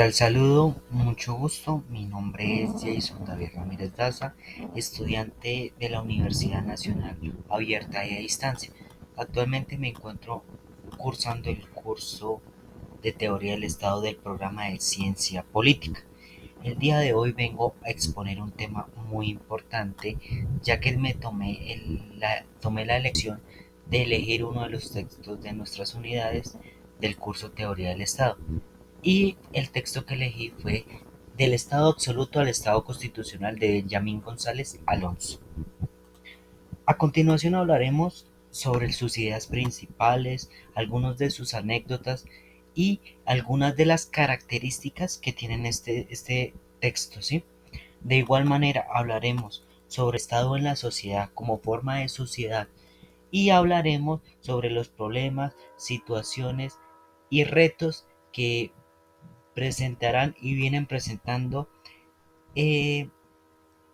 Al saludo, mucho gusto. Mi nombre es Jason David Ramírez Daza, estudiante de la Universidad Nacional Abierta y a Distancia. Actualmente me encuentro cursando el curso de Teoría del Estado del programa de Ciencia Política. El día de hoy vengo a exponer un tema muy importante, ya que tomé la elección de elegir uno de los textos de nuestras unidades del curso Teoría del Estado. Y el texto que elegí fue Del Estado Absoluto al Estado Constitucional de Benjamín González Alonso. A continuación hablaremos sobre sus ideas principales, algunas de sus anécdotas y algunas de las características que tienen este texto, ¿sí? De igual manera hablaremos sobre el Estado en la sociedad como forma de sociedad y hablaremos sobre los problemas, situaciones y retos que presentarán y vienen presentando eh,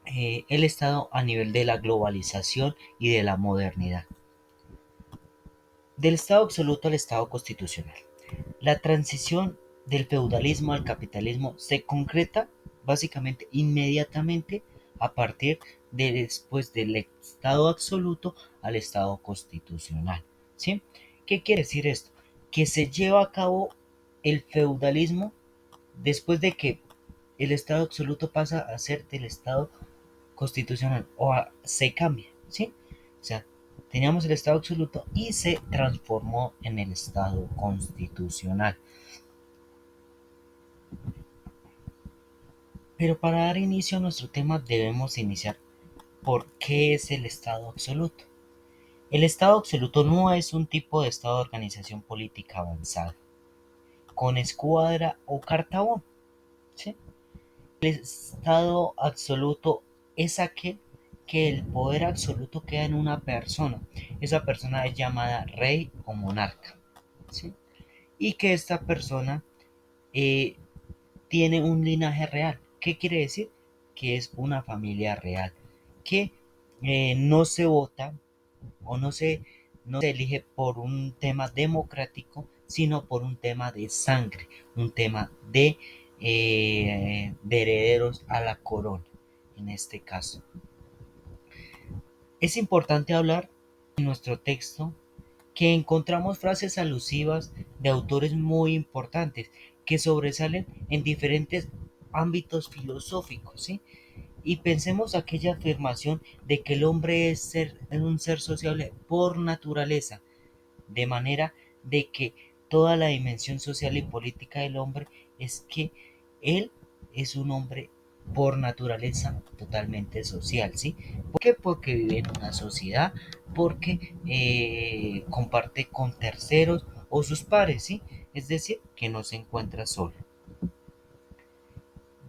el Estado a nivel de la globalización y de la modernidad. Del Estado absoluto al Estado constitucional. La transición del feudalismo al capitalismo se concreta básicamente inmediatamente a partir de después del Estado absoluto al Estado constitucional. ¿Sí? ¿Qué quiere decir esto? Que se lleva a cabo el feudalismo después de que el Estado absoluto pasa a ser del Estado constitucional se cambia, ¿sí? O sea, teníamos el Estado absoluto y se transformó en el Estado constitucional. Pero para dar inicio a nuestro tema debemos iniciar por qué es el Estado absoluto. El Estado absoluto no es un tipo de Estado de organización política avanzada, con escuadra o cartabón, ¿sí? El Estado absoluto es aquel que el poder absoluto queda en una persona. Esa persona es llamada rey o monarca, ¿sí? Y que esta persona eh, tiene un linaje real. ¿Qué quiere decir? Que es una familia real, que no se vota o no se elige por un tema democrático, sino por un tema de sangre, un tema de herederos a la corona, en este caso. Es importante hablar en nuestro texto que encontramos frases alusivas de autores muy importantes que sobresalen en diferentes ámbitos filosóficos, ¿sí? Y pensemos aquella afirmación de que el hombre es un ser sociable por naturaleza, de manera de que toda la dimensión social y política del hombre es que él es un hombre por naturaleza totalmente social, ¿sí? ¿Por qué? Porque vive en una sociedad, porque comparte con terceros o sus pares, ¿sí? Es decir, que no se encuentra solo.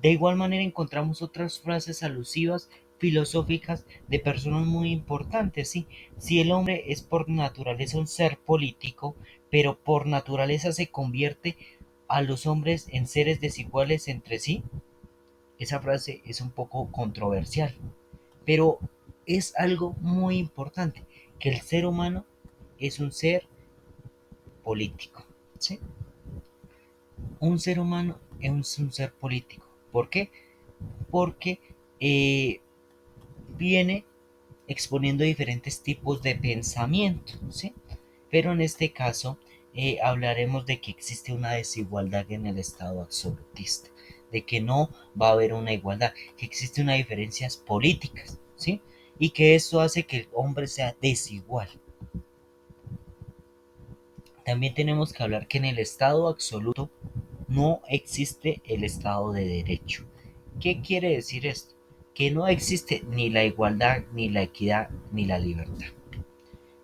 De igual manera encontramos otras frases alusivas filosóficas de personas muy importantes, ¿sí? Si el hombre es por naturaleza un ser político, pero por naturaleza se convierte a los hombres en seres desiguales entre sí, esa frase es un poco controversial, pero es algo muy importante, que el ser humano es un ser político, ¿sí? Un ser humano es un ser político. ¿Por qué? Porque eh, viene exponiendo diferentes tipos de pensamiento, ¿sí? Pero en este caso hablaremos de que existe una desigualdad en el Estado absolutista, de que no va a haber una igualdad, que existen unas diferencias políticas, ¿sí? Y que eso hace que el hombre sea desigual. También tenemos que hablar que en el Estado absoluto no existe el Estado de Derecho. ¿Qué quiere decir esto? Que no existe ni la igualdad, ni la equidad, ni la libertad.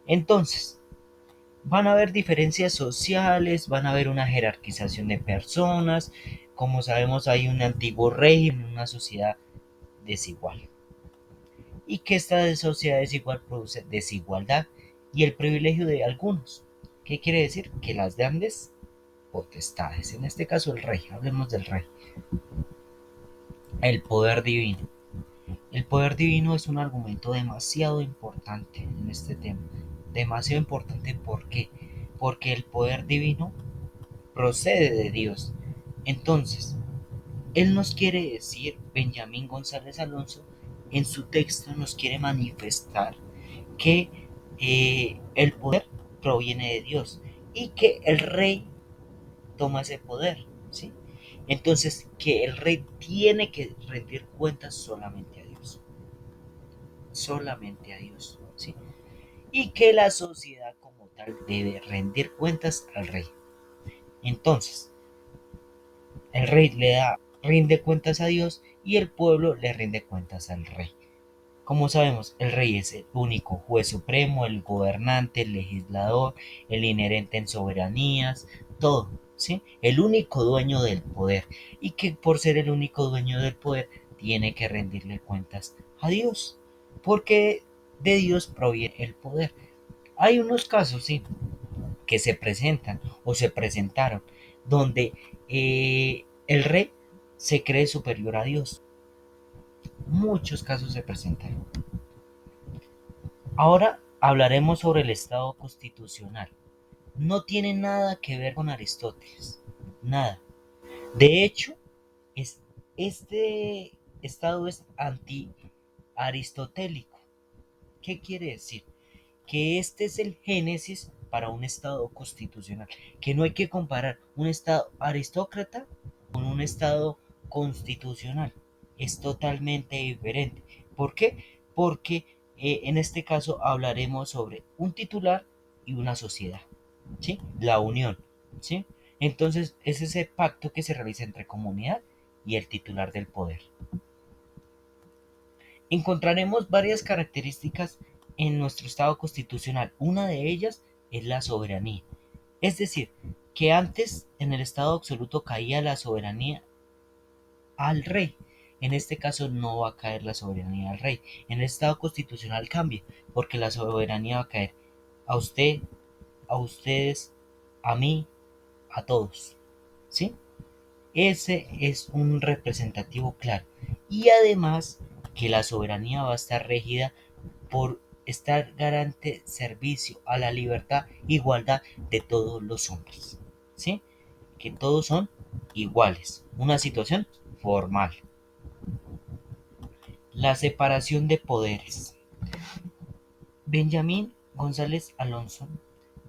Entonces, van a haber diferencias sociales, van a haber una jerarquización de personas, como sabemos hay un antiguo régimen, una sociedad desigual. Y que esta sociedad desigual produce desigualdad y el privilegio de algunos. ¿Qué quiere decir? Que las grandes potestades, en este caso el rey, hablemos del rey, el poder divino. El poder divino es un argumento demasiado importante en este tema. Demasiado importante, ¿por qué? Porque el poder divino procede de Dios. Entonces, Él nos quiere decir, Benjamín González Alonso, en su texto nos quiere manifestar que el poder proviene de Dios y que el rey toma ese poder, ¿sí? Entonces, que el rey tiene que rendir cuentas solamente a Dios, solamente a Dios, ¿sí? Y que la sociedad como tal debe rendir cuentas al rey. Entonces, el rey rinde cuentas a Dios y el pueblo le rinde cuentas al rey. Como sabemos, el rey es el único juez supremo, el gobernante, el legislador, el inherente en soberanías, todo, ¿sí? El único dueño del poder. Y que por ser el único dueño del poder, tiene que rendirle cuentas a Dios. Porque de Dios proviene el poder. Hay unos casos, sí, que se presentan o se presentaron, donde el rey se cree superior a Dios. Muchos casos se presentaron. Ahora hablaremos sobre el Estado constitucional. No tiene nada que ver con Aristóteles, nada. De hecho, es, este Estado es anti-aristotélico. ¿Qué quiere decir? Que este es el génesis para un Estado constitucional, que no hay que comparar un Estado aristócrata con un Estado constitucional. Es totalmente diferente. ¿Por qué? Porque en este caso hablaremos sobre un titular y una sociedad, ¿sí? La unión, ¿sí? Entonces es ese pacto que se realiza entre comunidad y el titular del poder. Encontraremos varias características en nuestro Estado constitucional. Una de ellas es la soberanía. Es decir, que antes en el Estado absoluto caía la soberanía al rey. En este caso no va a caer la soberanía al rey. En el Estado constitucional cambia, porque la soberanía va a caer a usted, a ustedes, a mí, a todos. ¿Sí? Ese es un representativo claro. Y además que la soberanía va a estar regida por estar garante servicio a la libertad e igualdad de todos los hombres. ¿Sí? Que todos son iguales. Una situación formal. La separación de poderes. Benjamín González Alonso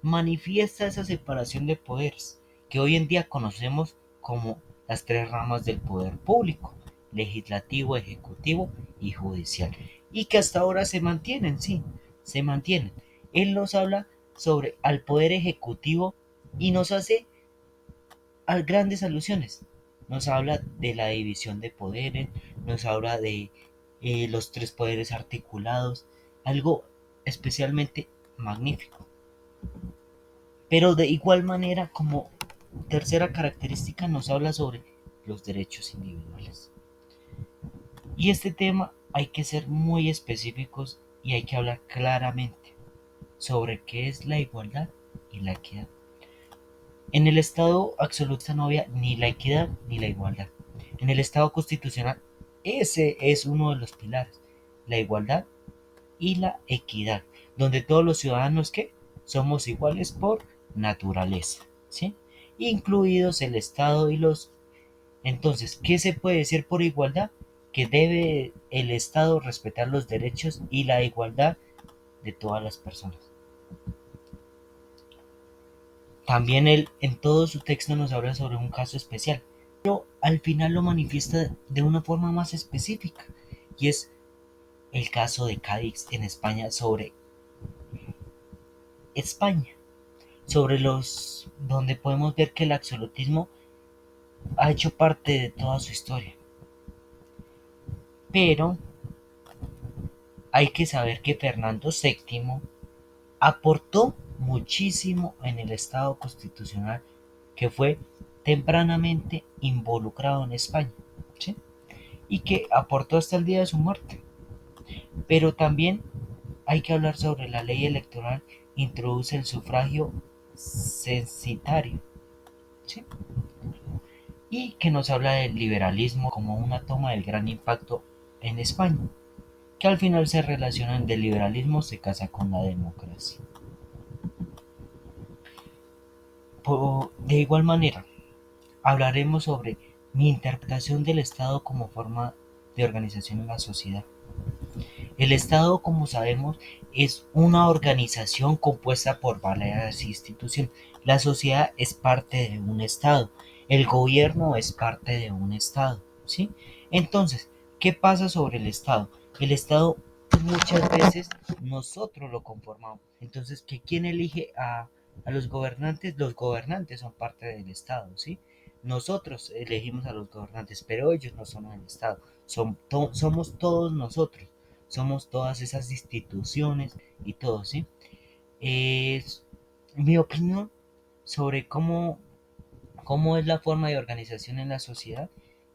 manifiesta esa separación de poderes que hoy en día conocemos como las tres ramas del poder público: legislativo, ejecutivo y judicial, y que hasta ahora se mantienen, sí, se mantienen. Él nos habla sobre al poder ejecutivo y nos hace grandes alusiones. Nos habla de la división de poderes, nos habla de los tres poderes articulados, algo especialmente magnífico. Pero de igual manera, como tercera característica, nos habla sobre los derechos individuales. Y este tema hay que ser muy específicos y hay que hablar claramente sobre qué es la igualdad y la equidad. En el Estado absolutista no había ni la equidad ni la igualdad. En el Estado constitucional ese es uno de los pilares: la igualdad y la equidad, donde todos los ciudadanos que somos iguales por naturaleza, ¿sí? Incluidos el Estado y los... Entonces, ¿qué se puede decir por igualdad? Que debe el Estado respetar los derechos y la igualdad de todas las personas. También él en todo su texto nos habla sobre un caso especial, pero al final lo manifiesta de una forma más específica, y es el caso de Cádiz en España, sobre España, sobre los donde podemos ver que el absolutismo ha hecho parte de toda su historia. Pero hay que saber que Fernando VII aportó muchísimo en el Estado constitucional, que fue tempranamente involucrado en España, ¿sí? Y que aportó hasta el día de su muerte. Pero también hay que hablar sobre la ley electoral, introduce el sufragio censitario, ¿sí? Y que nos habla del liberalismo como una toma del gran impacto en España, que al final se relacionan del liberalismo se casa con la democracia. De igual manera, hablaremos sobre Mi interpretación del Estado como forma de organización en la sociedad. El Estado, como sabemos, es una organización compuesta por varias instituciones. La sociedad es parte de un Estado. El gobierno es parte de un Estado, ¿sí? Entonces, ¿qué pasa sobre el Estado? El Estado muchas veces nosotros lo conformamos. Entonces, ¿quién elige a los gobernantes? Los gobernantes son parte del Estado, ¿sí? Nosotros elegimos a los gobernantes, pero ellos no son el Estado. Somos todos nosotros, somos todas esas instituciones y todo, ¿sí? Es mi opinión sobre cómo es la forma de organización en la sociedad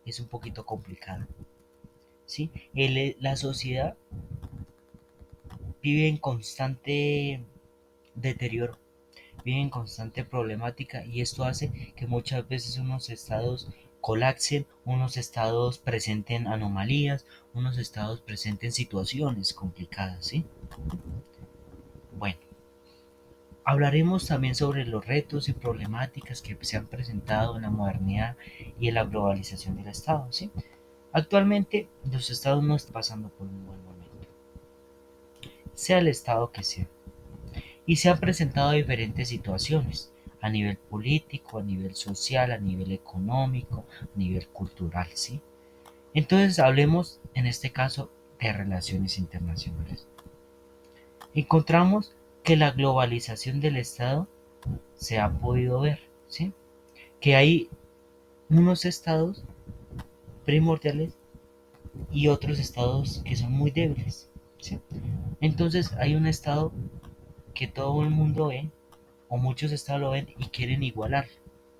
es un poquito complicada, ¿sí? La sociedad vive en constante deterioro, vive en constante problemática y esto hace que muchas veces unos estados colapsen, unos estados presenten anomalías, unos estados presenten situaciones complicadas, ¿sí? Bueno, hablaremos también sobre los retos y problemáticas que se han presentado en la modernidad y en la globalización del Estado, ¿sí? Actualmente los estados no están pasando por un buen momento, sea el estado que sea, y se han presentado diferentes situaciones a nivel político, a nivel social, a nivel económico, a nivel cultural, ¿sí? Entonces hablemos en este caso de relaciones internacionales. Encontramos que la globalización del Estado se ha podido ver, ¿sí? Que hay unos estados primordiales y otros estados que son muy débiles, ¿sí? Entonces hay un estado que todo el mundo ve, o muchos estados lo ven y quieren igualar,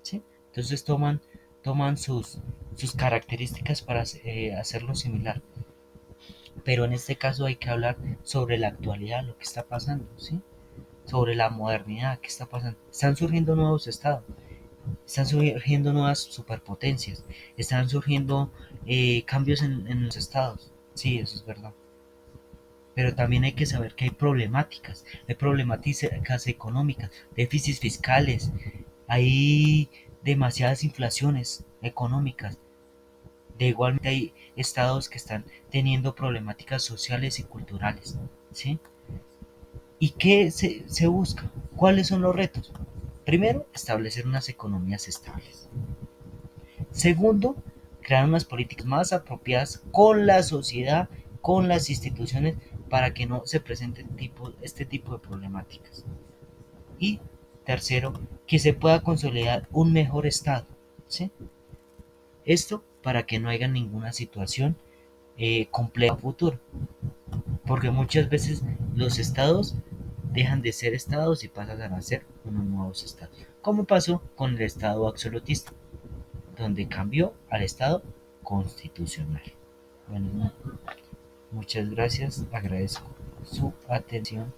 ¿sí? Entonces toman sus características para hacerlo similar. Pero en este caso hay que hablar sobre la actualidad, lo que está pasando, ¿sí? Sobre la modernidad, ¿qué está pasando? Están surgiendo nuevos estados, están surgiendo nuevas superpotencias, están surgiendo cambios en los estados. Sí, eso es verdad. Pero también hay que saber que hay problemáticas económicas, déficits fiscales, hay demasiadas inflaciones económicas. De igualmente hay estados que están teniendo problemáticas sociales y culturales, ¿sí? ¿Y qué se busca? ¿Cuáles son los retos? Primero, establecer unas economías estables. Segundo, crear unas políticas más apropiadas con la sociedad, con las instituciones, para que no se presenten este tipo de problemáticas. Y tercero, que se pueda consolidar un mejor Estado, ¿sí? Esto para que no haya ninguna situación compleja a futuro, porque muchas veces los estados dejan de ser estados y pasan a ser unos nuevos estados, como pasó con el estado absolutista, donde cambió al estado constitucional. Bueno, muchas gracias, agradezco su atención.